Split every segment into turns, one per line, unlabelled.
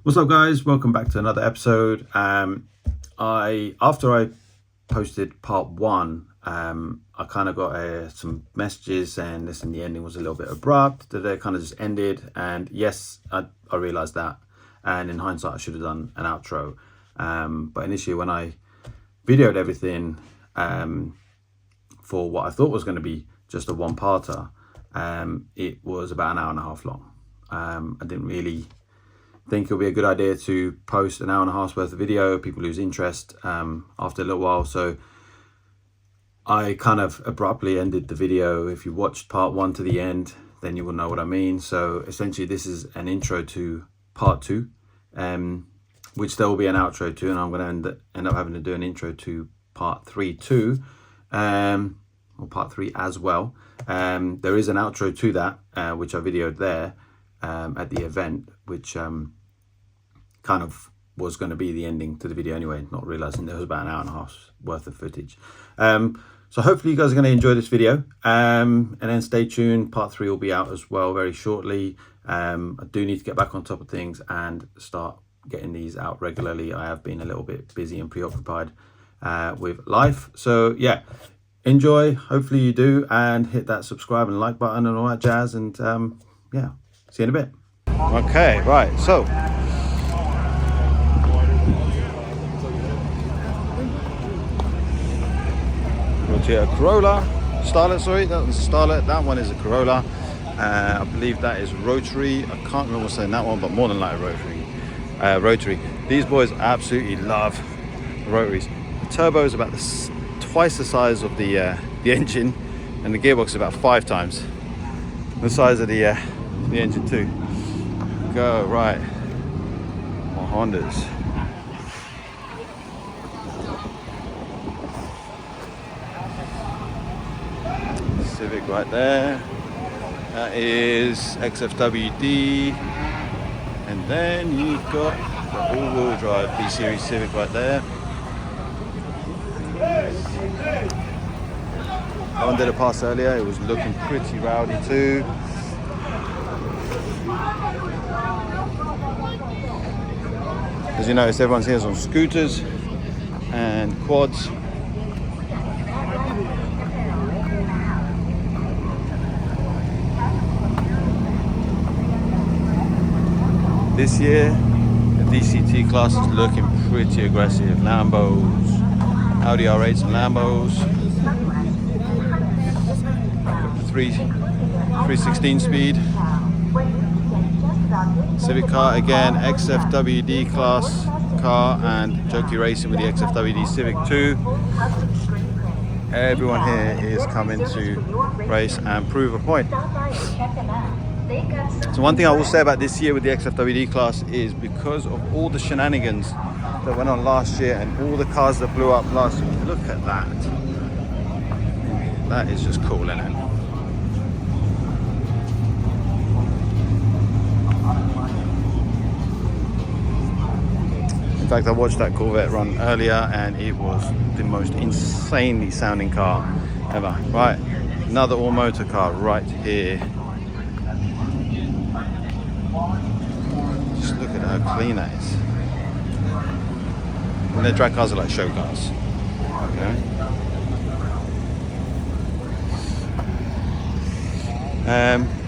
What's up, guys? Welcome back to another episode. After I posted part one, I kind of got some messages saying, listen, the ending was a little bit abrupt, that it kind of just ended. And yes, I realized that. And in hindsight, I should have done an outro. But initially, when I videoed everything for what I thought was going to be just a one-parter, it was about an hour and a half long. I didn't really think it would be a good idea to post an hour and a half's worth of video. People lose interest after a little while. So I kind of abruptly ended the video. If you watched part one to the end, then you will know what I mean. So essentially this is an intro to part two, which there will be an outro to, and I'm going to end up having to do an intro to part three too, or part three as well. There is an outro to that, which I videoed there at the event, which kind of was going to be the ending to the video anyway, not realizing there was about an hour and a half worth of footage. So hopefully you guys are going to enjoy this video, and then stay tuned. Part three will be out as well very shortly. I do need to get back on top of things and start getting these out regularly. I have been a little bit busy and preoccupied with life. So yeah, enjoy. Hopefully you do, and hit that subscribe and like button and all that jazz. And yeah, see you in a bit. Okay, right, so a Corolla, Starlet, sorry, that was a Starlet, that one is a Corolla. I believe that is rotary. I can't remember what's saying that one, but more than likely rotary. These boys absolutely love rotaries. The turbo is about twice the size of the engine, and the gearbox is about 5 times the size of the engine too. Go, right, more Hondas. Civic right there, that is XFWD, and then you've got the all-wheel drive B-Series Civic right there. That one did a pass earlier, it was looking pretty rowdy too. As you notice, everyone's here is on scooters and quads. This year, the DCT class is looking pretty aggressive. Lambos, Audi R8s and Lambos. 316 speed. Civic car again, XFWD class car, and Jokey Racing with the XFWD Civic 2. Everyone here is coming to race and prove a point. So one thing I will say about this year with the XFWD class is, because of all the shenanigans that went on last year and all the cars that blew up last year, look at that. That is just cool, isn't it? In fact, I watched that Corvette run earlier and it was the most insanely sounding car ever. Right, another all-motor car right here. Just look at how clean that is. And their drag cars are like show cars. Okay.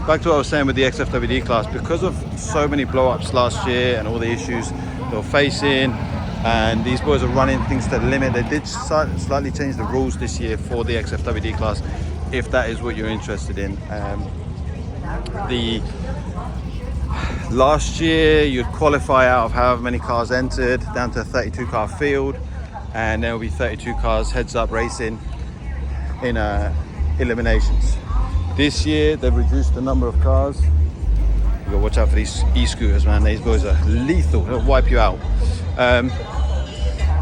Back to what I was saying with the XFWD class, because of so many blow-ups last year and all the issues they were facing, and these boys are running things to the limit. They did slightly change the rules this year for the XFWD class, if that is what you're interested in. Last year you'd qualify out of however many cars entered down to a 32 car field, and there will be 32 cars heads up racing in eliminations. This year they've reduced the number of cars. You gotta watch out for these e-scooters, man. These boys are lethal, they'll wipe you out.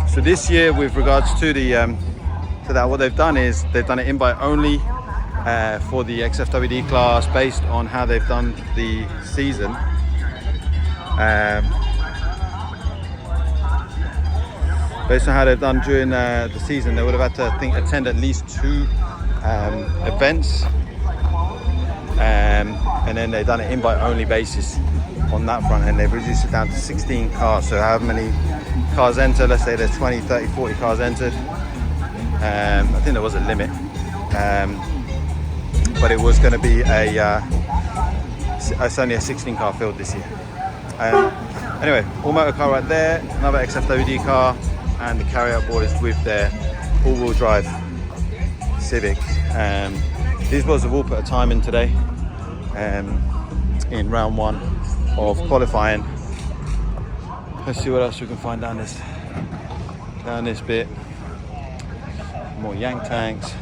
So this year, with regards to that, what they've done is they've done it invite only for the XFWD class, based on how they've done the season. Based on how they've done during the season, they would have had to, I think, attend at least 2 events, and then they've done an invite only basis on that front end. They've reduced it down to 16 cars. So however many cars enter, let's say there's 20, 30, 40 cars entered. I think there was a limit. But it was going to be it's only a 16 car field this year. Anyway, all motor car right there, another XFWD car, and the carry-out board is with their all-wheel drive Civic. These boys have all put a time in today in round 1 of qualifying. Let's see what else we can find down this bit. More Yank tanks.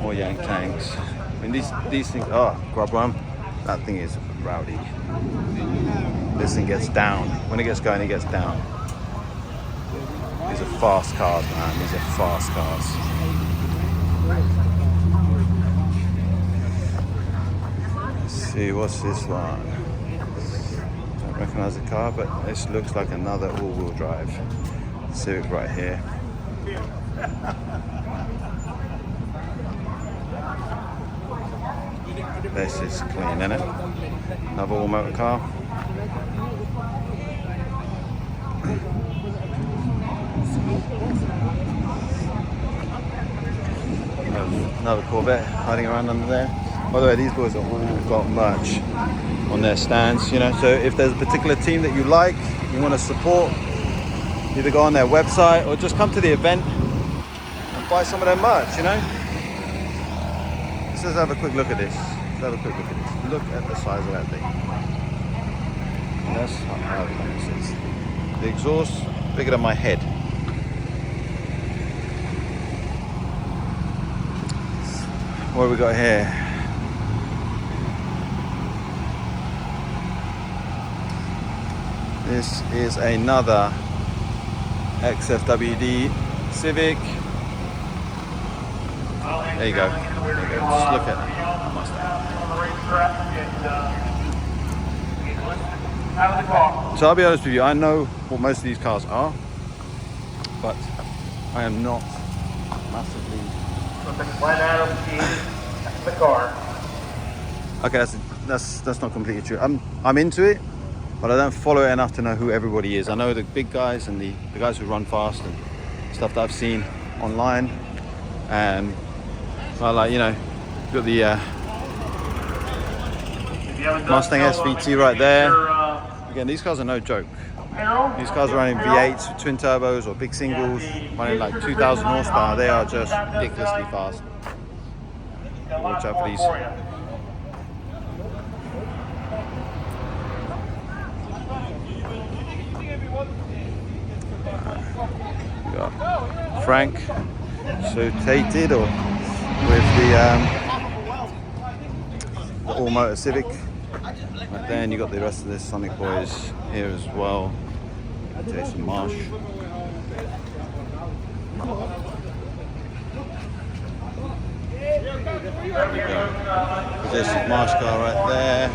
More Yank tanks. I mean, these things. Oh, grab one. That thing is rowdy. This thing gets down. When it gets going, it gets down. These are fast cars, man. These are fast cars. Let's see, what's this one? Don't recognize the car, but this looks like another all-wheel drive Civic right here. This is clean, isn't it? Another all motor car. Another Corvette hiding around under there. By the way, these boys have all got merch on their stands, you know. So if there's a particular team that you like, you want to support, either go on their website or just come to the event and buy some of their merch, you know. Let's just have a quick look at this. Have a quick look at this. Look at the size of that thing. That's how it is. The exhaust bigger than my head. What have we got here? This is another XFWD Civic. There you go. There you go. Just look at that. So I'll be honest with you, I know what most of these cars are, but I am not massively. Okay, that's not completely true. I'm into it, but I don't follow it enough to know who everybody is. I know the big guys and the guys who run fast and stuff that I've seen online. So I like, you know, got the Mustang SVT right there. Again, these cars are no joke. These cars are running V8s with twin turbos or big singles, running like 2,000 horsepower. They are just ridiculously fast. Watch out for these. We got Frank Sotated or with the all motor Civic right there, and you got the rest of the Sonic boys here as well. Jason Marsh. Jason Marsh car right there.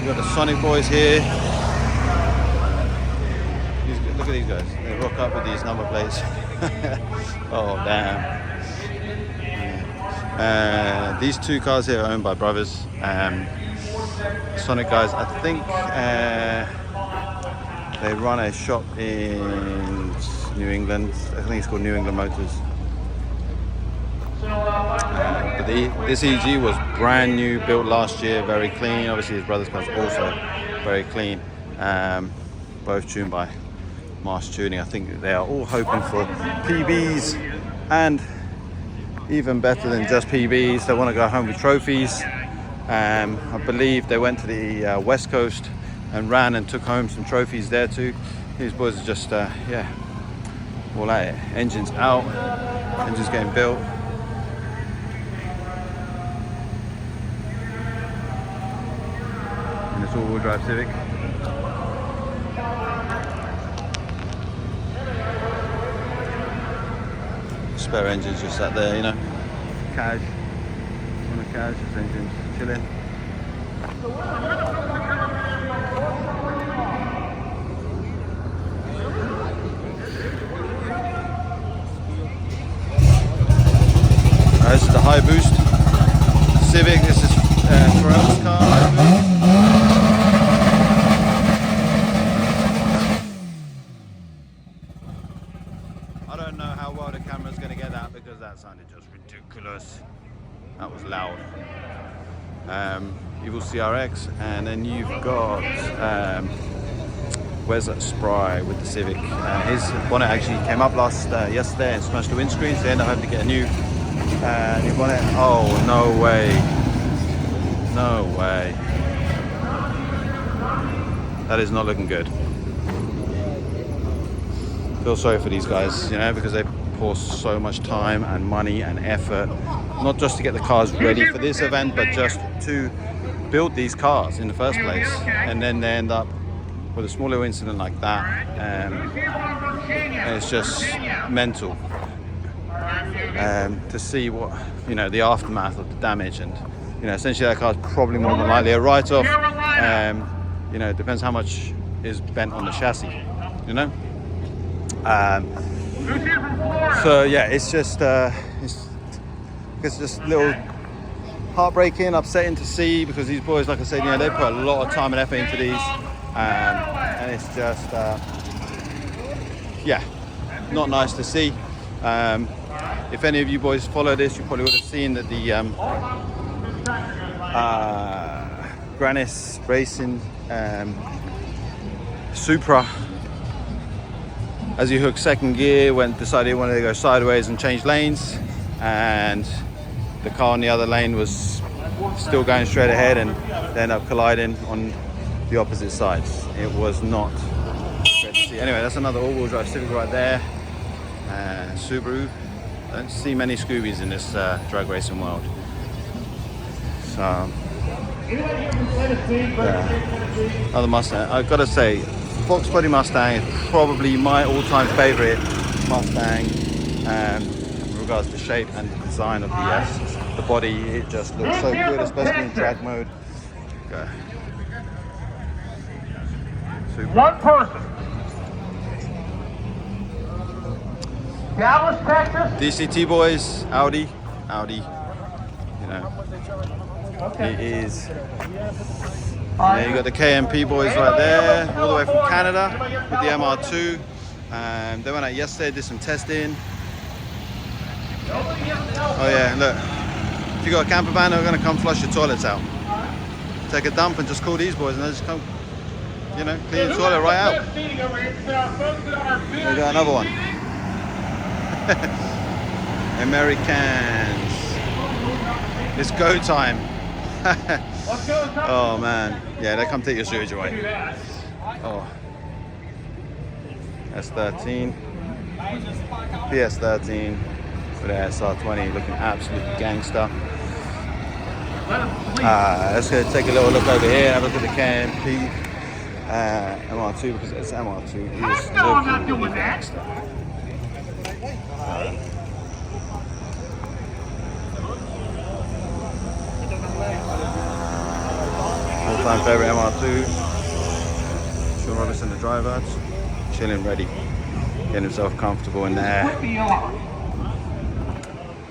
You got the Sonic boys here. Look at these guys. They rock up with these number plates. Oh damn. These two cars here are owned by brothers. Sonic guys, I think they run a shop in New England. I think it's called New England Motors. But this EG was brand new, built last year, very clean. Obviously his brother's car's also very clean. Both tuned by Marsh Tuning. I think they are all hoping for PBs, and even better than just PBs, they want to go home with trophies. I believe they went to the West Coast and ran and took home some trophies there too. These boys are just, yeah, all at it. Engines out, engines getting built. And it's all-wheel drive Civic. Spare engines just sat there, you know. Cash. On the cash, this engine's chilling. This is the high boost Civic. This is Pharrell's car. High boost. how well the camera's going to get that, because that sounded just ridiculous. That was loud. Evil CRX, and then you've got where's that Spry with the Civic. His bonnet actually came up yesterday and smashed the windscreen, so they ended up having to get a new bonnet. Oh, no way. No way. That is not looking good. Feel sorry for these guys, you know, because they pour so much time and money and effort, not just to get the cars ready for this event, but just to build these cars in the first place, and then they end up with a small little incident like that, and it's just mental to see what, you know, the aftermath of the damage. And, you know, essentially that car's probably more than likely a write-off. You know, it depends how much is bent on the chassis, you know. So yeah, it's just a little heartbreaking, upsetting to see, because these boys, like I said, you know, they put a lot of time and effort into these, and it's just yeah, not nice to see. If any of you boys follow this, you probably would have seen that the dragracing Supra, as he hooked second gear, decided he wanted to go sideways and change lanes, and the car on the other lane was still going straight ahead, and they ended up colliding on the opposite sides. It was not great to see. Anyway, that's another all-wheel drive Civic right there. Subaru. Don't see many Scoobies in this drag racing world. So, yeah. Other Mustang. I've got to say, Fox Body Mustang is probably my all-time favorite Mustang in regards to shape and design of the body. It just looks so good, especially in drag mode. Okay. Super.
One person. Dallas, Texas.
DCT boys, Audi, you know, it is. You got the KMP boys right there, all the way from Canada with the MR2. They went out yesterday, did some testing. Oh yeah, look, if you got a camper van, they're gonna come flush your toilets out. Take a dump and just call these boys, and they just come, you know, clean the toilet right out. We got another one. Americans. It's go time. Oh man, yeah, they come take your sewage away. Oh, S13, PS13 with the SR20, looking absolutely gangster. Let's go take a little look over here, have a look at the KMP MR2, because it's MR2 is looking really gangster. All-time favorite MR2. Sean Robinson, the driver, chilling, ready, getting himself comfortable in there.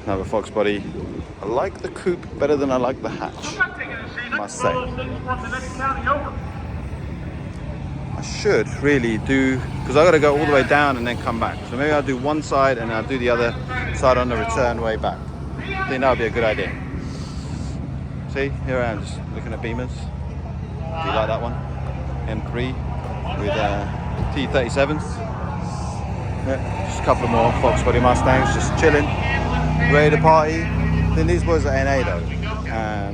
Another Fox body. I like the coupe better than I like the hatch, I must say. I should really do, because I got to go all the way down and then come back. So maybe I'll do one side and I'll do the other side on the return way back. I think that would be a good idea. See, here I am just looking at Beamers. Do you like that one? M3 with T37s. Yeah, just a couple more Fox body Mustangs, just chilling, ready to party. I think these boys are NA though,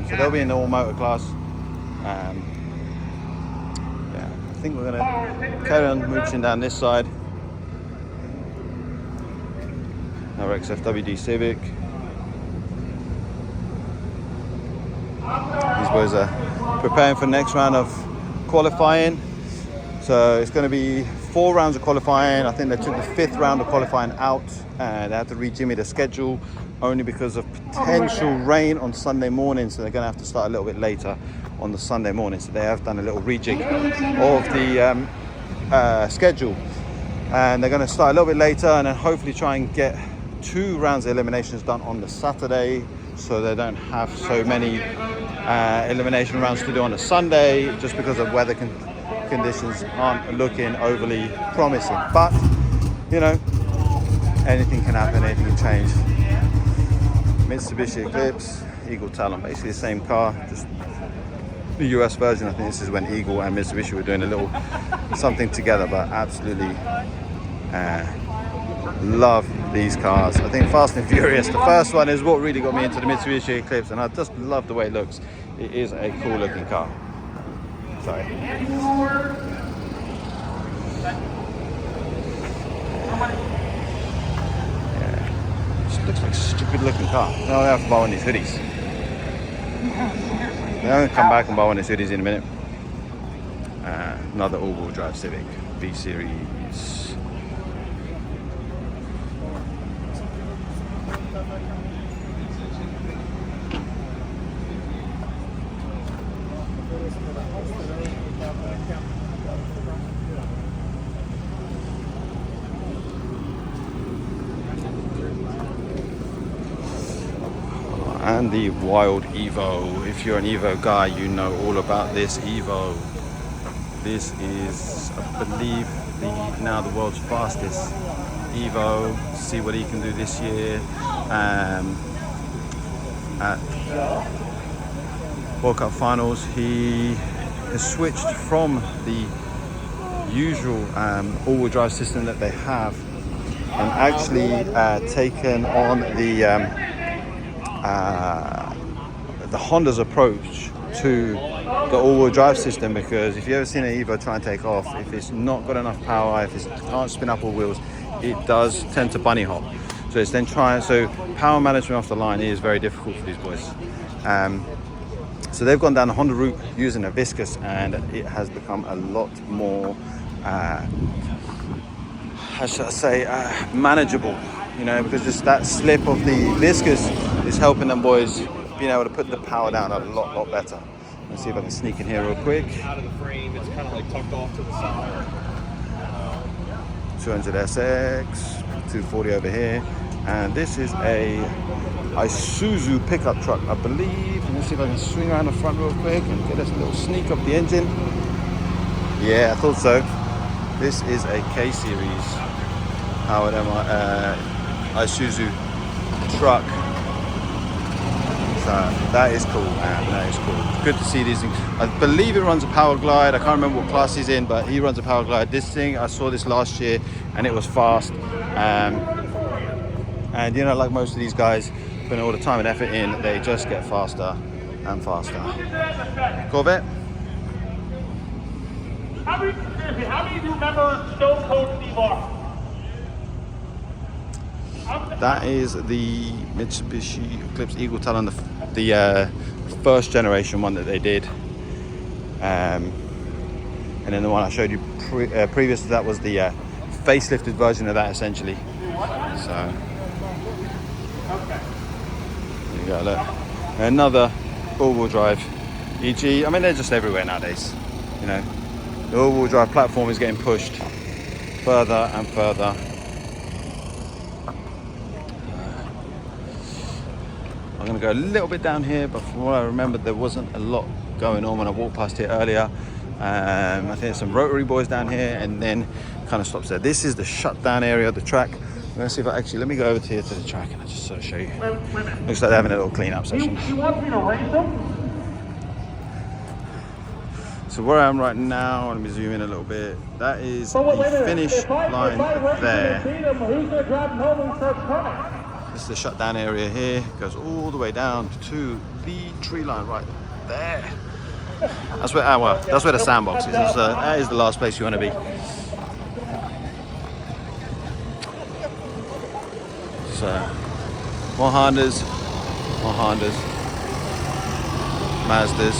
so they'll be in the all motor class. Yeah, I think we're gonna carry on mooching down this side. Our XFWD Civic. These boys are preparing for the next round of qualifying. So it's going to be 4 rounds of qualifying. I think they took the 5th round of qualifying out, and they had to rejimmy the schedule only because of potential rain on Sunday morning. So they're going to have to start a little bit later on the Sunday morning. So they have done a little rejig of the schedule, and they're going to start a little bit later, and then hopefully try and get 2 rounds of eliminations done on the Saturday, so they don't have so many elimination rounds to do on a Sunday, just because of weather conditions aren't looking overly promising. But you know, anything can happen, anything can change. Mitsubishi Eclipse, Eagle Talon, basically the same car, just the US version. I think this is when Eagle and Mitsubishi were doing a little something together, but absolutely love these cars. I think Fast and Furious, the first one, is what really got me into the Mitsubishi Eclipse, and I just love the way it looks. It is a cool looking car. Sorry. Yeah. Just looks like a stupid looking car. Now I have to buy one of these hoodies. I'm going to come back and buy one of these hoodies in a minute. Another all-wheel drive Civic B Series. And the Wild Evo. If you're an Evo guy, you know all about this Evo. This is, I believe, now the world's fastest Evo. See what he can do this year at World Cup Finals. He has switched from the usual all-wheel drive system that they have and actually taken on the Honda's approach to the all-wheel drive system, because if you've ever seen an Evo try and take off, if it's not got enough power, if it can't spin up all wheels, it does tend to bunny hop. So it's then so power management off the line is very difficult for these boys. So they've gone down the Honda route using a viscous, and it has become a lot more, how should I say, manageable. You know, because just that slip of the viscous is helping them boys being able to put the power down a lot better. Let's see if I can sneak in here real quick.
Out of the frame, it's kind of like tucked off to the side.
200 SX, 240 over here, and this is a Isuzu pickup truck, I believe. Let's see if I can swing around the front real quick and get us a little sneak of the engine. Yeah, I thought so. This is a K-Series powered Isuzu truck. So that is cool, man. That is cool. Good to see these things. I believe it runs a Power Glide. I can't remember what class he's in, but he runs a Power Glide. This thing, I saw this last year and it was fast. And you know, like most of these guys, putting all the time and effort in, they just get faster and faster. Corvette.
How many of you remember Stone Cold Steve Austin?
That is the Mitsubishi Eclipse Eagle Talon, the first generation one that they did. And then the one I showed you previous to that was the facelifted version of that, essentially. So, there you go, look. Another all-wheel drive EG. I mean, they're just everywhere nowadays, you know. The all-wheel drive platform is getting pushed further and further. I'm going to go a little bit down here, but from what I remember, there wasn't a lot going on when I walked past here earlier. I think there's some rotary boys down here, and then kind of stops there. This is the shutdown area of the track. I'm going to see if let me go over here to the track and I'll just sort of show you. Looks like they're having a little clean-up session.
You want me to race them?
So where I am right now, let me zoom in a little bit. That is the finish line there.
Who's going to drive them home when he starts coming?
This is the shutdown area here. It goes all the way down to the tree line right there. That's where, that's where the sandbox is. That is the last place you want to be. So, more Hondas, Mazdas,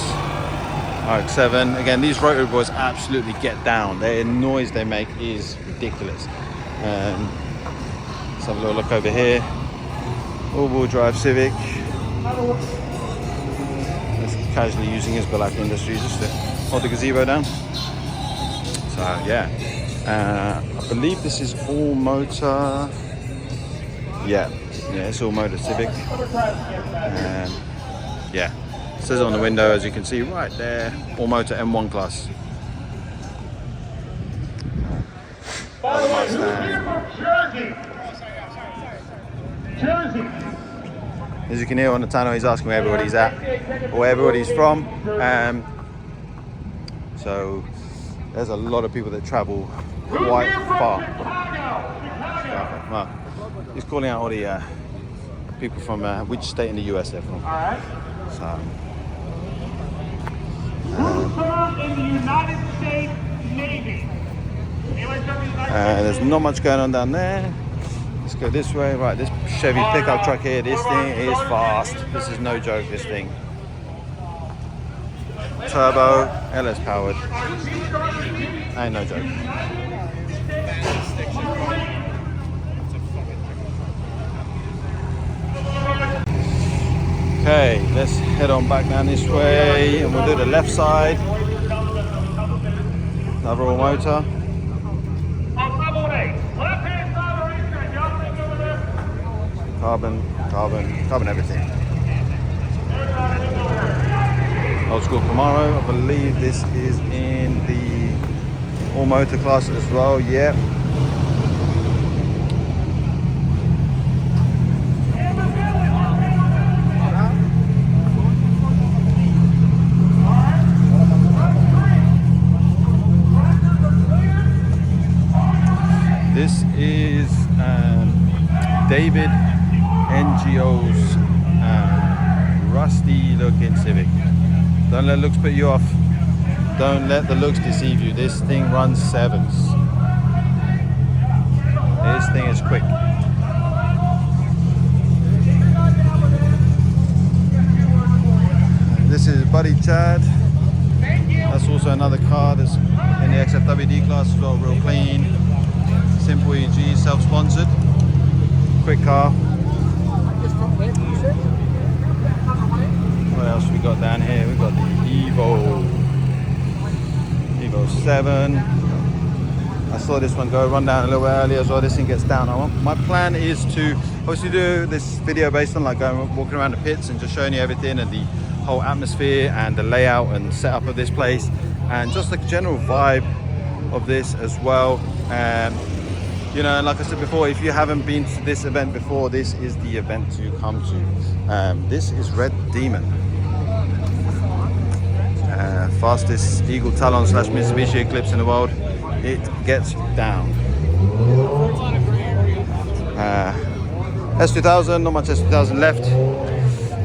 RX-7. Again, these rotary boys absolutely get down. The noise they make is ridiculous. Let's have a little look over here. All-wheel drive Civic. Just casually using his Black Industries just to hold the gazebo down. So yeah, I believe this is all motor. Yeah, it's all motor Civic. Yeah, it says on the window, as you can see right there, all motor M1 class.
Jersey.
As you can hear on the tunnel, he's asking where everybody's at or where everybody's from. So there's a lot of people that travel quite far. Well, he's calling out all the people from which state in the US they're from.
All right.
So,
Who served in the United States Navy?
there's not much going on down there. Let's go this way. Right, this Chevy pickup truck here, this thing is fast. This is no joke, this thing. Turbo, LS powered. Ain't no joke. Okay, let's head on back down this way and we'll do the left side. Another all motor. Carbon everything. Old school Camaro, I believe this is in the all motor class as well, yep. This is David NGO's rusty looking Civic. Don't let looks put you off. Don't let the looks deceive you. This thing runs sevens. This thing is quick. This is Buddy Chad. That's also another car that's in the XFWD class as well, real clean. Simple EG, self-sponsored. Quick car. What else we got down here? We got the Evo 7. I saw this one go run down a little bit earlier as well. This thing gets down. My plan is to obviously do this video based on like going walking around the pits and just showing you everything and the whole atmosphere and the layout and setup of this place and just the general vibe of this as well. You know, like I said before, if you haven't been to this event before, this is the event to come to. This is Red Demon. Fastest Eagle Talon / Mitsubishi Eclipse in the world. It gets down. S2000, not much S2000 left.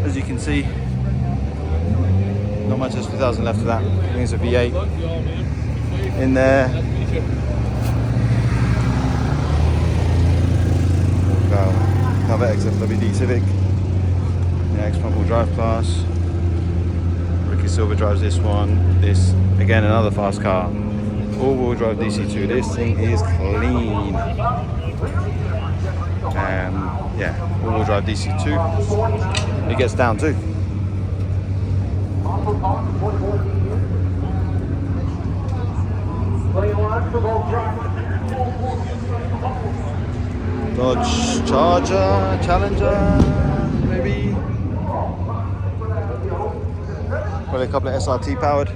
As you can see, not much S2000 left of that. I think it's a V8 in there. Another XFWD Civic, the X front wheel drive class. Ricky Silver drives this one. This again, another fast car. All wheel drive DC2. This thing is clean. Yeah, all wheel drive DC2. It gets down too. Dodge Charger, Challenger, maybe. Probably a couple of SRT powered.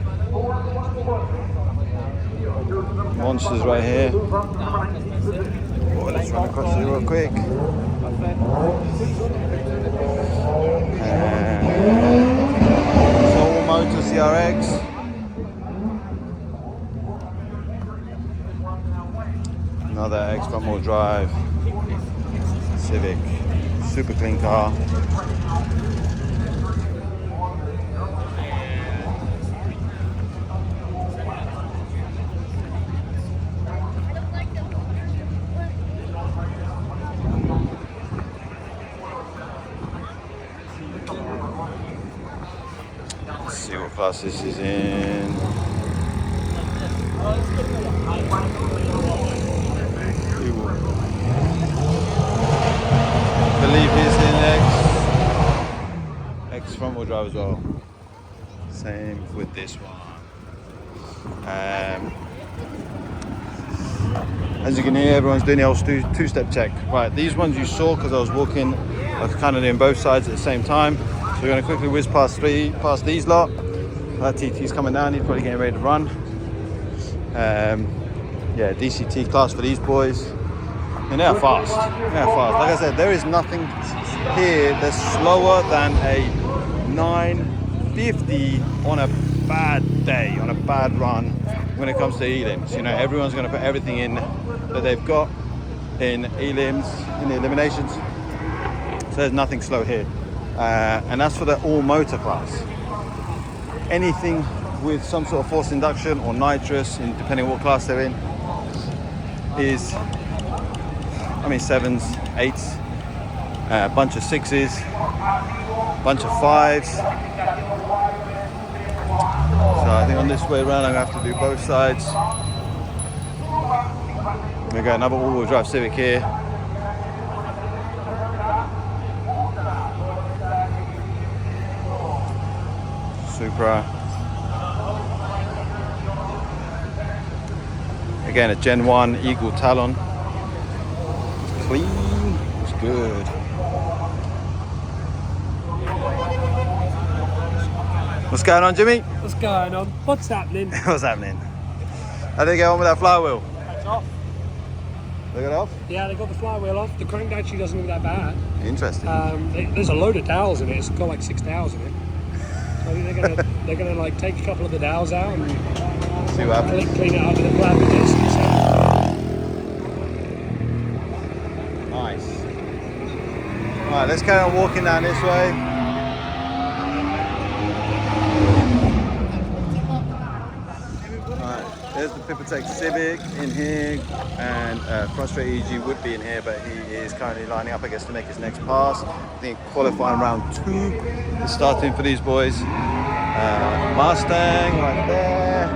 Monsters right here. Oh, let's run across here real quick. Soul Motor CRX. Another X front wheel drive Civic, super clean car. Let's see what class this is in. I believe he's in X front wheel drive as well. Same with this one. As you can hear, everyone's doing the old two-step check. Right, these ones you saw because I was walking, I was kind of doing both sides at the same time. So we're going to quickly whiz past these lot. That TT's coming down, he's probably getting ready to run. Yeah, DCT class for these boys. And they're fast. They're fast. Like I said, there is nothing here that's slower than a 950 on a bad day, on a bad run when it comes to elims. You know, everyone's going to put everything in that they've got in elims, in the eliminations. So there's nothing slow here. And that's for the all motor class. Anything with some sort of forced induction or nitrous, depending on what class they're in, is, I mean, 7s, 8s, a bunch of 6s, bunch of 5s. So I think on this way around I'm going to have to do both sides. We got another all-wheel drive Civic here. Supra. Again, a Gen 1 Eagle Talon. It's clean, it's good. What's going on, Jimmy?
What's going on? What's happening?
What's happening? How did they get on with that flywheel?
It's off.
They got it off?
Yeah, they got the flywheel off. The crank actually doesn't look that bad.
Interesting.
There's a load of dowels in it. It's got like 6 dowels in it. So I think they're gonna like take a couple of the dowels out and
see what happens.
Clean it up with a flap with this.
Nice. Alright, let's carry on walking down this way. Alright, there's the Pipotech Civic in here, and Frustrate EG would be in here, but he is currently lining up, I guess, to make his next pass. I think qualifying round 2 is starting for these boys. Mustang right there.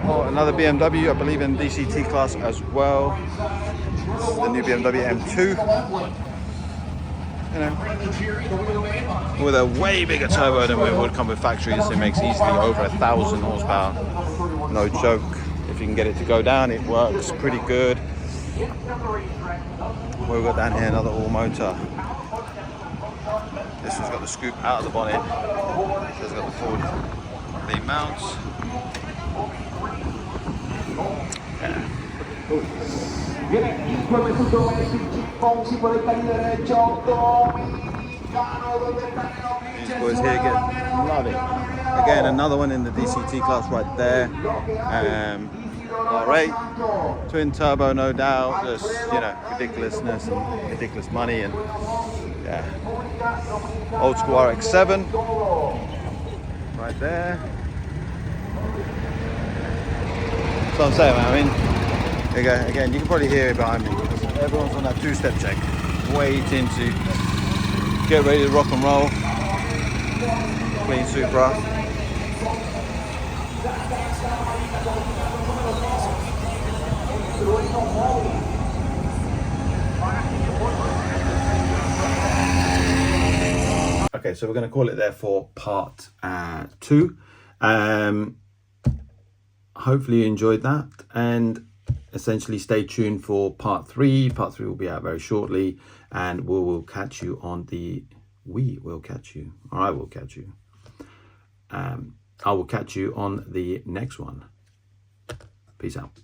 Oh, another BMW, I believe in DCT class as well. This is the new BMW M2. You know, with a way bigger turbo than would come with factories. It makes easily over 1,000 horsepower. No joke. If you can get it to go down, it works pretty good. What we've got down here, another all motor. This one's got the scoop out of the bonnet. This one's got the forward lead mounts. Yeah. These boys here love it. Again, another one in the DCT class right there. R8, twin turbo, no doubt. Just, you know, ridiculousness and ridiculous money, and yeah. Old school RX-7 right there. That's what I'm saying, man. I mean, again, you can probably hear it behind me. Everyone's on that 2-step check, waiting to get ready to rock and roll. Clean Supra. Okay, so we're going to call it there for part 2. Hopefully you enjoyed that, and essentially stay tuned for part 3. Part 3 will be out very shortly, and we will catch you on the... We will catch you, or I will catch you. I will catch you on the next one. Peace out.